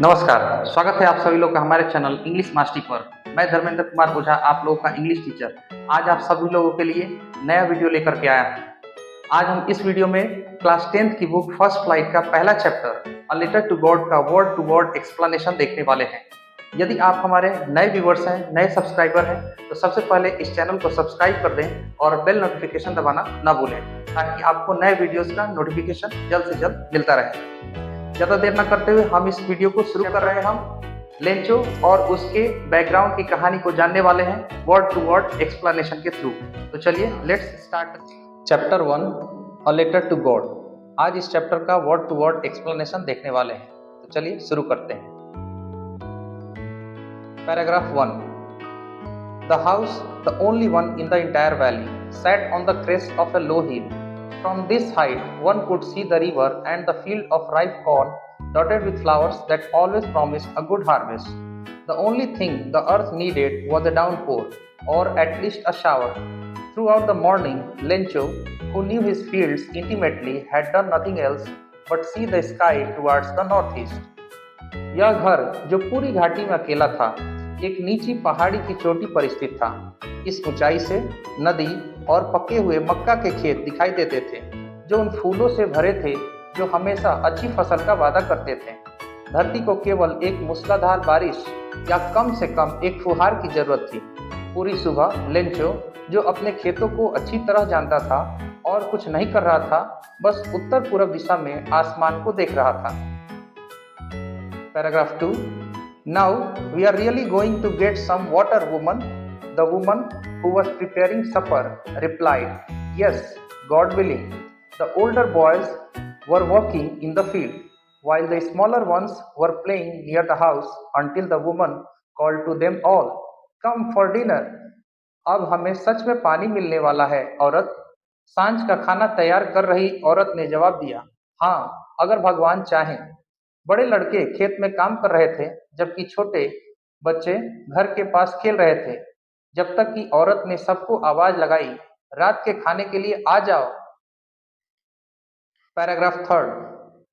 नमस्कार, स्वागत है आप सभी लोग का हमारे चैनल इंग्लिश मास्टरी पर। मैं धर्मेंद्र कुमार ओझा, आप लोगों का इंग्लिश टीचर, आज आप सभी लोगों के लिए नया वीडियो लेकर के आया हूँ। आज हम इस वीडियो में क्लास 10th की बुक फर्स्ट फ्लाइट का पहला chapter a letter to God का वर्ड टू वर्ड एक्सप्लेनेशन देखने वाले हैं। यदि आप हमारे नए व्यूवर्स हैं, नए सब्सक्राइबर हैं, तो सबसे पहले इस चैनल को सब्सक्राइब कर दें और बेल नोटिफिकेशन दबाना ना भूलें, ताकि आपको नए वीडियोस का नोटिफिकेशन जल्द से जल्द मिलता रहे। ज़्यादा देर न करते हुए हम इस वीडियो को शुरू कर रहे हैं। हम लेंचो और उसके बैकग्राउंड की कहानी को जानने वाले हैं वर्ड टू वर्ड एक्सप्लेनेशन के थ्रू। तो चलिए let's start chapter 1 a letter to God. आज इस चैप्टर का वर्ड टू वर्ड एक्सप्लेनेशन देखने वाले हैं। तो चलिए शुरू करते हैं। Paragraph 1। The house, the only one in the entire valley, sat on the crest of a low hill. From this height, one could see the river and the field of ripe corn dotted with flowers that always promised a good harvest. The only thing the earth needed was a downpour, or at least a shower. Throughout the morning, Lencho, who knew his fields intimately, had done nothing else but see the sky towards the northeast. यह घर, जो पूरी घाटी में अकेला था, एक नीची पहाड़ी की चोटी पर स्थित था। इस ऊंचाई से नदी और पके हुए मक्का के खेत दिखाई देते थे, जो उन फूलों से भरे थे जो हमेशा अच्छी फसल का वादा करते थे। धरती को केवल एक मूसलाधार बारिश या कम से कम एक फुहार की जरूरत थी। पूरी सुबह लेंचो, जो अपने खेतों को अच्छी तरह जानता था और कुछ नहीं कर रहा था, बस उत्तर पूर्व दिशा में आसमान को देख रहा था। Paragraph 2। Now we are really going to get some water, woman. The woman, who was preparing supper, replied, Yes, God willing. The older boys were working in the field, while the smaller ones were playing near the house until the woman called to them all, Come for dinner. अब हमें सच में पानी मिलने वाला है, औरत। सांझ का खाना तैयार कर रही औरत ने जवाब दिया, हाँ, अगर भगवान चाहें। बड़े लड़के खेत में काम कर रहे थे, जबकि छोटे बच्चे घर के पास खेल रहे थे, जब तक कि औरत ने सबको आवाज लगाई, रात के खाने के लिए आ जाओ। Paragraph 3।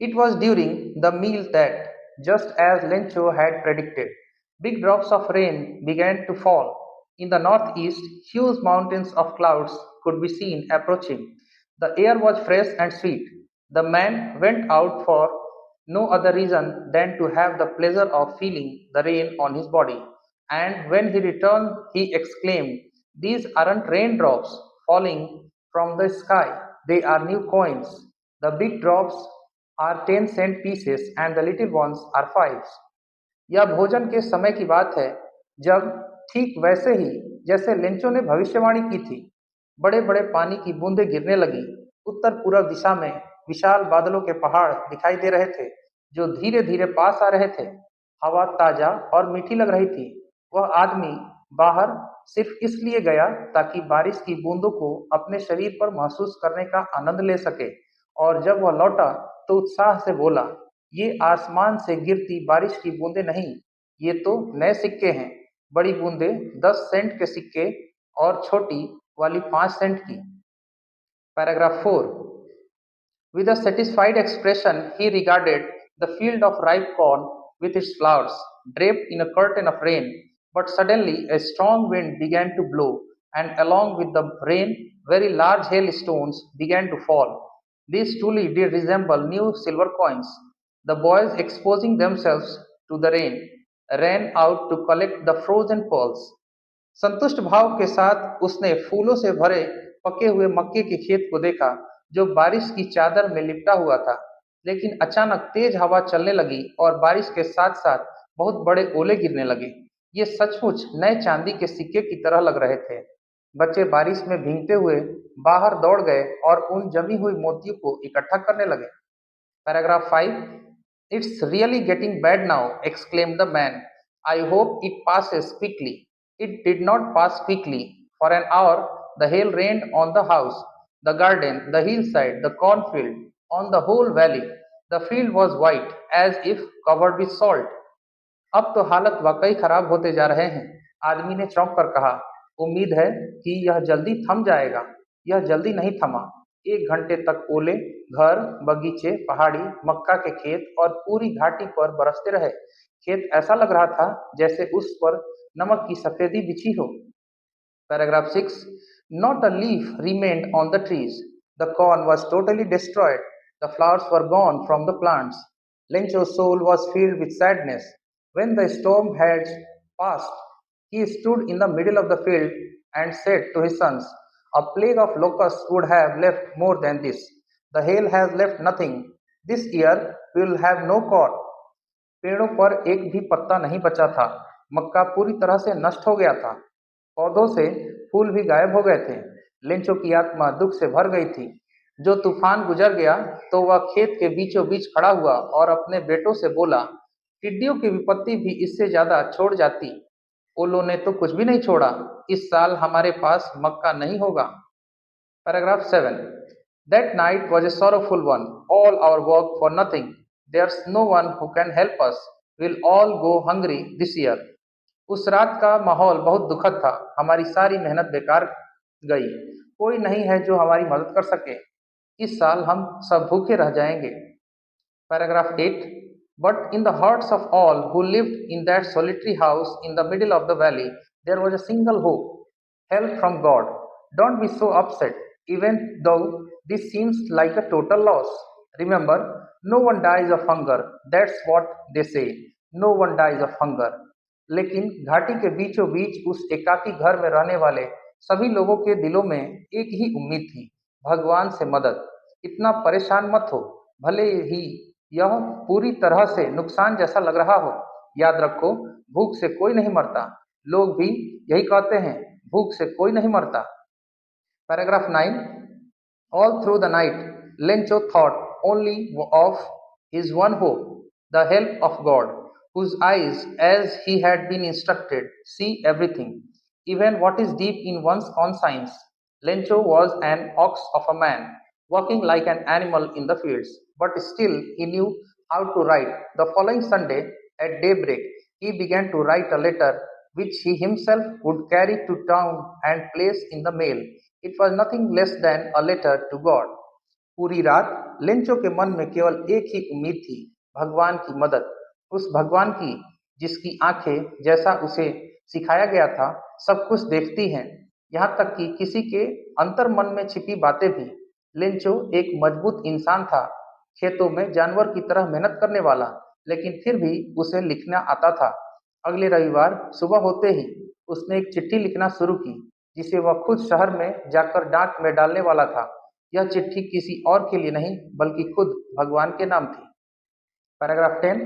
It was during the meal that, just as Lencho had predicted, big drops of rain began to fall. In the northeast, huge mountains of clouds could be seen approaching. The air was fresh and sweet. The man went out for no other reason than to have the pleasure of feeling the rain on his body. And when he returned, he exclaimed, These aren't raindrops falling from the sky, they are new coins. The big drops are 10-cent pieces and the little ones are fives. यह भोजन के समय की बात है, जब ठीक वैसे ही जैसे लेंचो ने भविष्यवाणी की थी, बड़े बड़े पानी की बूंदें गिरने लगी। उत्तर पूर्व दिशा में विशाल बादलों के पहाड़ दिखाई दे रहे थे, जो धीरे धीरे पास आ रहे थे। हवा ताजा और मीठी लग रही थी। वह आदमी बाहर सिर्फ इसलिए गया ताकि बारिश की बूंदों को अपने शरीर पर महसूस करने का आनंद ले सके, और जब वह लौटा तो उत्साह से बोला, ये आसमान से गिरती बारिश की बूंदें नहीं, ये तो नए सिक्के हैं। बड़ी बूंदें 10 सेंट के सिक्के और छोटी वाली 5 सेंट की। Paragraph 4। With a satisfied expression, he regarded the field of ripe corn with its flowers, draped in a curtain of rain. But suddenly a strong wind began to blow, and along with the rain, very large hailstones began to fall. These truly did resemble new silver coins. The boys, exposing themselves to the rain, ran out to collect the frozen pearls. संतुष्ट भाव के साथ उसने फूलों से भरे पके हुए मक्के के खेत को देखा, जो बारिश की चादर में लिपटा हुआ था। लेकिन अचानक तेज हवा चलने लगी और बारिश के साथ साथ बहुत बड़े ओले गिरने लगे। ये सचमुच नए चांदी के सिक्के की तरह लग रहे थे। बच्चे बारिश में भीगते हुए बाहर दौड़ गए और उन जमी हुई मोतियों को इकट्ठा करने लगे। Paragraph 5। It's really getting bad now, exclaimed the man. I hope it passes quickly. It did not pass quickly. For an hour, the hail rained on the house, the garden, the hillside, the cornfield, on the whole valley. The field was white, as if covered with salt. अब तो हालत वाकई खराब होते जा रहे हैं, आदमी ने चौंक कर कहा। उम्मीद है कि यह जल्दी थम जाएगा। यह जल्दी नहीं थमा। एक घंटे तक ओले घर, बगीचे, पहाड़ी, मक्का के खेत और पूरी घाटी पर बरसते रहे। खेत ऐसा लग रहा था जैसे उस पर नमक की सफेदी बिछी हो। Paragraph 6. Not a leaf remained on the trees. The corn was totally destroyed. The flowers were gone from the plants. Lencho's soul was filled with sadness. When the storm had passed, he stood in the middle of the field and said to his sons, a plague of locusts would have left more than this. The hail has left nothing. This year we will have no corn. पेड़ों पर एक भी पत्ता नहीं बचा था। मक्का पूरी तरह से नष्ट हो गया था। पौधों से फूल भी गायब हो गए थे। लेंचो की आत्मा दुख से भर गई थी। जो तूफान गुजर गया तो वह खेत के बीचों बीच खड़ा हुआ और अपने बेटों से बोला, टिड्डियों की विपत्ति भी इससे ज्यादा छोड़ जाती। ओलों ने तो कुछ भी नहीं छोड़ा। इस साल हमारे पास मक्का नहीं होगा। Paragraph 7. That night was a sorrowful one. All our work for nothing. There's no one who can help us. We'll all go hungry this year. उस रात का माहौल बहुत दुखद था। हमारी सारी मेहनत बेकार गई। कोई नहीं है जो हमारी मदद कर सके। इस साल हम सब भूखे रह जाएंगे। Paragraph 8. But in the hearts of all who lived in that solitary house in the middle of the valley, there was a single hope, help from God. Don't be so upset, even though this seems like a total loss. Remember, no one dies of hunger. That's what they say. No one dies of hunger. लेकिन घाटी के बीचों बीच उस एकाकी घर में रहने वाले सभी लोगों के दिलों में एक ही उम्मीद थी, भगवान से मदद। इतना परेशान मत हो, भले ही यह पूरी तरह से नुकसान जैसा लग रहा हो। याद रखो, भूख से कोई नहीं मरता। लोग भी यही कहते हैं, भूख से कोई नहीं मरता। Paragraph 9. All through the night, Lencho thought only of his one hope, the help of God, whose eyes, as he had been instructed, see everything, even what is deep in one's conscience. Lencho was an ox of a man, walking like an animal in the fields, but still he knew how to write. The following Sunday, at daybreak, he began to write a letter which he himself would carry to town and place in the mail. It was nothing less than a letter to God. पूरी रात Lencho के मन में केवल एक ही उम्मीद थी, भगवान की मदद। उस भगवान की जिसकी आंखें, जैसा उसे सिखाया गया था, सब कुछ देखती हैं, यहाँ तक कि किसी के अंतर मन में छिपी बातें भी। लेंचो एक मजबूत इंसान था, खेतों में जानवर की तरह मेहनत करने वाला, लेकिन फिर भी उसे लिखना आता था। अगले रविवार सुबह होते ही उसने एक चिट्ठी लिखना शुरू की, जिसे वह खुद शहर में जाकर डाक में डालने वाला था। यह चिट्ठी किसी और के लिए नहीं, बल्कि खुद भगवान के नाम थी। Paragraph 10.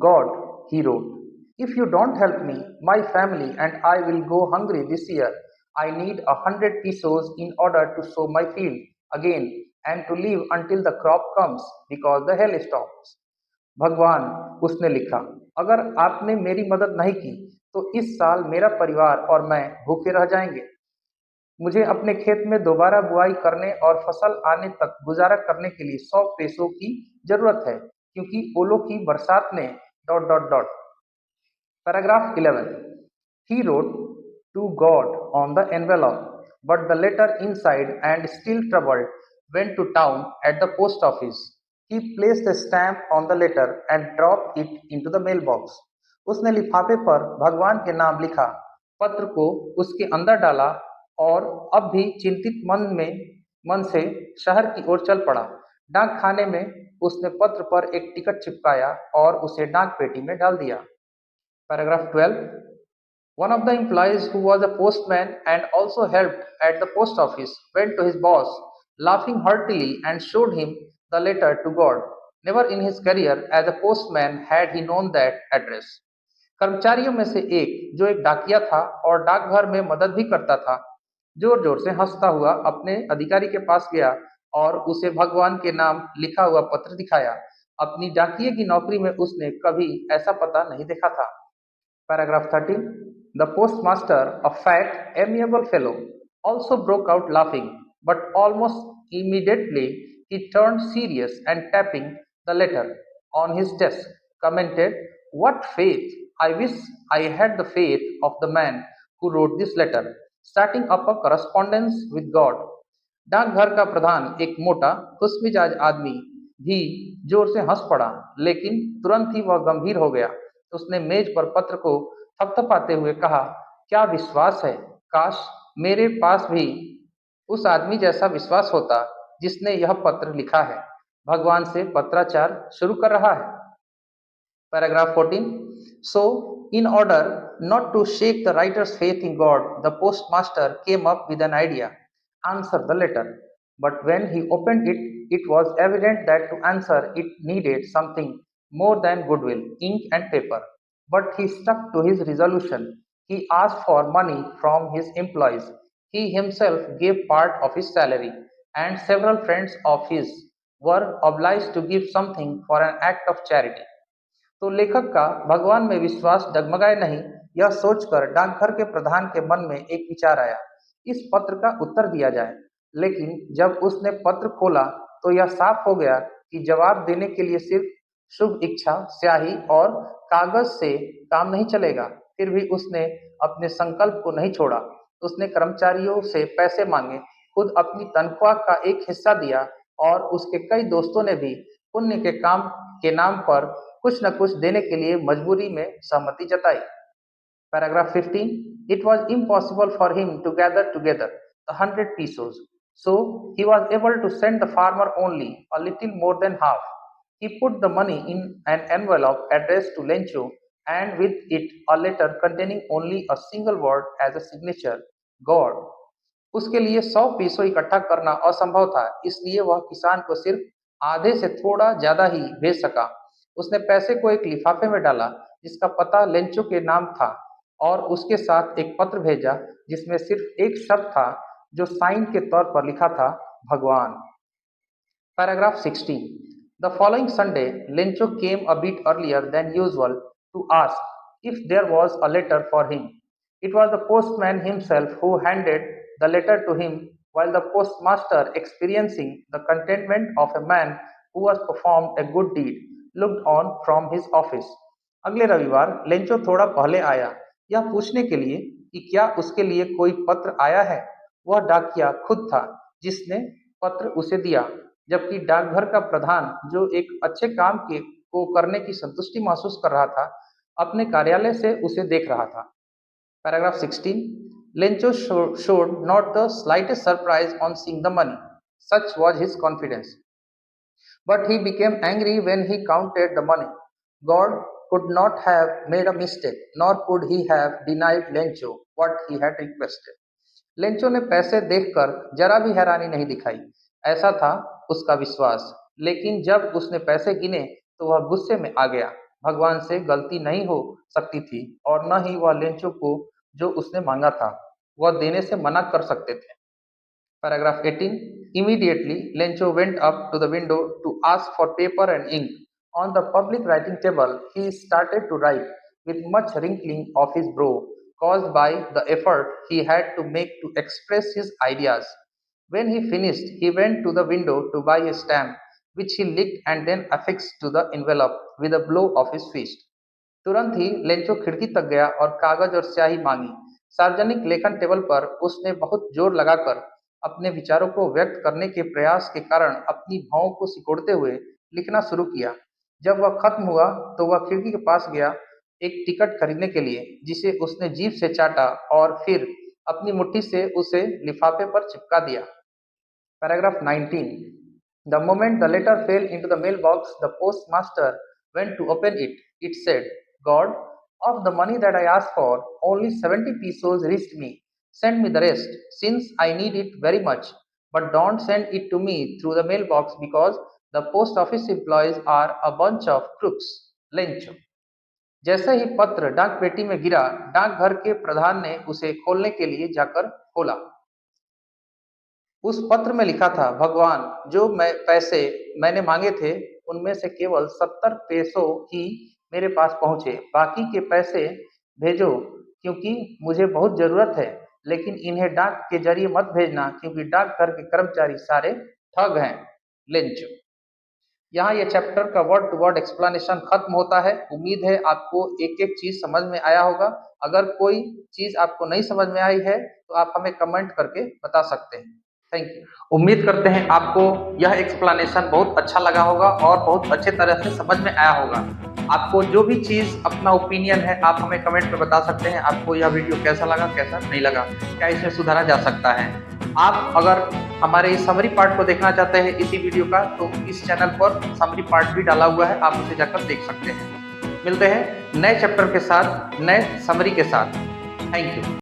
God, he wrote, if you don't help me, my family and I will go hungry this year. I need 100 pesos in order to sow my field again and to live until the crop comes because the hail stops. भगवान, उसने लिखा, अगर आपने मेरी मदद नहीं की तो इस साल मेरा परिवार और मैं भूखे रह जाएंगे। मुझे अपने खेत में दोबारा बुआई करने और फसल आने तक गुजारा करने के लिए 100 पैसों की जरूरत है, क्योंकि ओलों की बरसात ने dot dot dot. Paragraph 11. He wrote to God on the envelope, but the letter inside and still troubled went to town at the post office. He placed a stamp on the letter and dropped it into the mailbox. उसने लिफाफे पर भगवान के नाम लिखा, पत्र को उसके अंदर डाला और अब भी चिंतित मन से शहर की ओर चल पड़ा। डाक खाने में उसने पत्र पर एक टिकट चिपकाया और उसे डाक पेटी में डाल दिया। Paragraph 12. One of the employees, who was a postman and also helped at the post office, went to his boss, laughing heartily, and showed him the letter to God. Never in his career as a postman had he known that address. कर्मचारियों में से एक, जो एक डाकिया था और डाकघर में मदद भी करता था, जोर जोर से हंसता हुआ अपने अधिकारी के पास गया और उसे भगवान के नाम लिखा हुआ पत्र दिखाया। अपनी डाकिये की नौकरी में उसने कभी ऐसा पता नहीं देखा था। Paragraph 13. The postmaster, a fat, amiable fellow, also broke out laughing, but almost immediately he turned serious and tapping the letter on his desk, commented, what faith! I wish I had the faith of the man who wrote this letter, starting up a correspondence with God. डाकघर का प्रधान एक मोटा खुशमिजाज आदमी भी जोर से हंस पड़ा, लेकिन तुरंत ही वह गंभीर हो गया। उसने मेज पर पत्र को थपथपाते हुए कहा, क्या विश्वास है! काश मेरे पास भी उस आदमी जैसा विश्वास होता जिसने यह पत्र लिखा है। भगवान से पत्राचार शुरू कर रहा है। Paragraph 14. So, in order not to shake the writer's faith in God, the postmaster came up with an idea: answer the letter. But when he opened it, it was evident that to answer it needed something more than goodwill, ink, and paper. But he stuck to his resolution. He asked for money from his employees. He himself gave part of his salary, and several friends of his were obliged to give something for an act of charity. तो लेखक का भगवान में विश्वास डगमगाए नहीं, यह सोचकर डाकघर के प्रधान के मन में एक विचार आया, इस पत्र का उत्तर दिया जाए। लेकिन जब उसने पत्र खोला तो यह साफ हो गया कि जवाब देने के लिए सिर्फ शुभ इच्छा, स्याही और कागज से काम नहीं चलेगा। फिर भी उसने अपने संकल्प को नहीं छोड़ा। उसने कर्मचारियों से पैसे मांगे, खुद अपनी तनख्वाह का एक हिस्सा दिया और उसके कई दोस्तों ने भी पुण्य के काम के नाम पर कुछ न कुछ देने के लिए मजबूरी में सहमति जताई। Paragraph 15. It was impossible for him to gather together the 100 pesos, so he was able to send the farmer only a little more than half. He put the money in an envelope addressed to Lencho, and with it a letter containing only a single word as a signature: God. उसके लिए 100 पैसों इकट्ठा करना असंभव था, इसलिए वह किसान को सिर्फ आधे से थोड़ा ज्यादा ही भेज सका। उसने पैसे को एक लिफाफे में डाला जिसका पता लेंचो के नाम था और उसके साथ एक पत्र भेजा जिसमें सिर्फ एक शब्द था जो साइन के तौर पर लिखा था, भगवान। Paragraph 16. The following Sunday, Lencho came a bit earlier than usual to ask if there was a letter for him. It was the postman himself who handed the letter to him, while the postmaster, experiencing the contentment of a man who has performed a good deed, looked on from his office. अगले रविवार Lencho थोड़ा पहले आया, यह पूछने के लिए कि क्या उसके लिए कोई पत्र आया है। वह डाकिया खुद था जिसने पत्र उसे दिया, जबकि डाकघर का प्रधान, जो एक अच्छे काम के को करने की संतुष्टि महसूस कर रहा था, अपने कार्यालय से उसे देख रहा था। Paragraph 16. Lencho showed not the slightest surprise on seeing the money. Such was his confidence. But he became angry when he counted the money. God could not have made a mistake, nor could he have denied Lencho what he had requested. Lencho ने पैसे देखकर जरा भी हैरानी नहीं दिखाई, ऐसा था उसका विश्वास। लेकिन जब उसने पैसे गिने तो वह गुस्से में आ गया। भगवान से गलती नहीं हो सकती थी और न ही वह लेंचो को जो उसने मांगा था वह देने से मना कर सकते थे। Paragraph 18. Immediately, Lencho went up to the window to ask for paper and ink. On the public writing table, he started to write with much wrinkling of his brow, caused by the effort he had to make to express his ideas. When he finished, he went to the window to buy a stamp, which he licked and then affixed to the envelope with a blow of his fist. तुरंत ही Lencho खिड़की तक गया और कागज और स्याही मांगी। सार्वजनिक लेखन टेबल पर उसने बहुत जोर लगाकर अपने विचारों को व्यक्त करने के प्रयास के कारण अपनी भौं को सिकोड़ते हुए लिखना शुरू किया। जब वह खत्म हुआ तो वह खिड़की के पास गया एक टिकट खरीदने के लिए, जिसे उसने जीभ से चाटा और फिर अपनी मुट्ठी से उसे लिफाफे पर चिपका दिया। Paragraph 19. The moment the letter fell into the mailbox, the postmaster went to open it. It said, God, of the money that I asked for, only 70 pesos reached me. Send me the rest, since I need it very much. But don't send it to me through the mailbox because the post office employees are a bunch of crooks. Lencho. जैसे ही पत्र डाक पेटी में गिरा, डाकघर के प्रधान ने उसे खोलने के लिए जाकर खोला। उस पत्र में लिखा था, भगवान, जो पैसे मैंने मांगे थे उनमें से केवल 70 पैसों ही मेरे पास पहुंचे। बाकी के पैसे भेजो क्योंकि मुझे बहुत जरूरत है, लेकिन इन्हें डाक के जरिए मत भेजना क्योंकि डाकघर के कर्मचारी सारे ठग हैं। लेंचो। यहाँ ये चैप्टर का वर्ड टू वर्ड एक्सप्लेनेशन खत्म होता है। उम्मीद है आपको एक एक चीज समझ में आया होगा। अगर कोई चीज आपको नहीं समझ में आई है तो आप हमें कमेंट करके बता सकते हैं। Thank you. उम्मीद करते हैं आपको यह एक्सप्लेनेशन बहुत अच्छा लगा होगा और बहुत अच्छे तरह से समझ में आया होगा। आपको जो भी चीज़ अपना ओपिनियन है आप हमें कमेंट में बता सकते हैं। आपको यह वीडियो कैसा लगा, कैसा नहीं लगा, क्या इसमें सुधारा जा सकता है। आप अगर हमारे इस समरी पार्ट को देखना चाहते हैं इसी वीडियो का, तो इस चैनल पर समरी पार्ट भी डाला हुआ है, आप उसे जाकर देख सकते हैं। मिलते हैं नए चैप्टर के साथ, नए समरी के साथ। Thank you.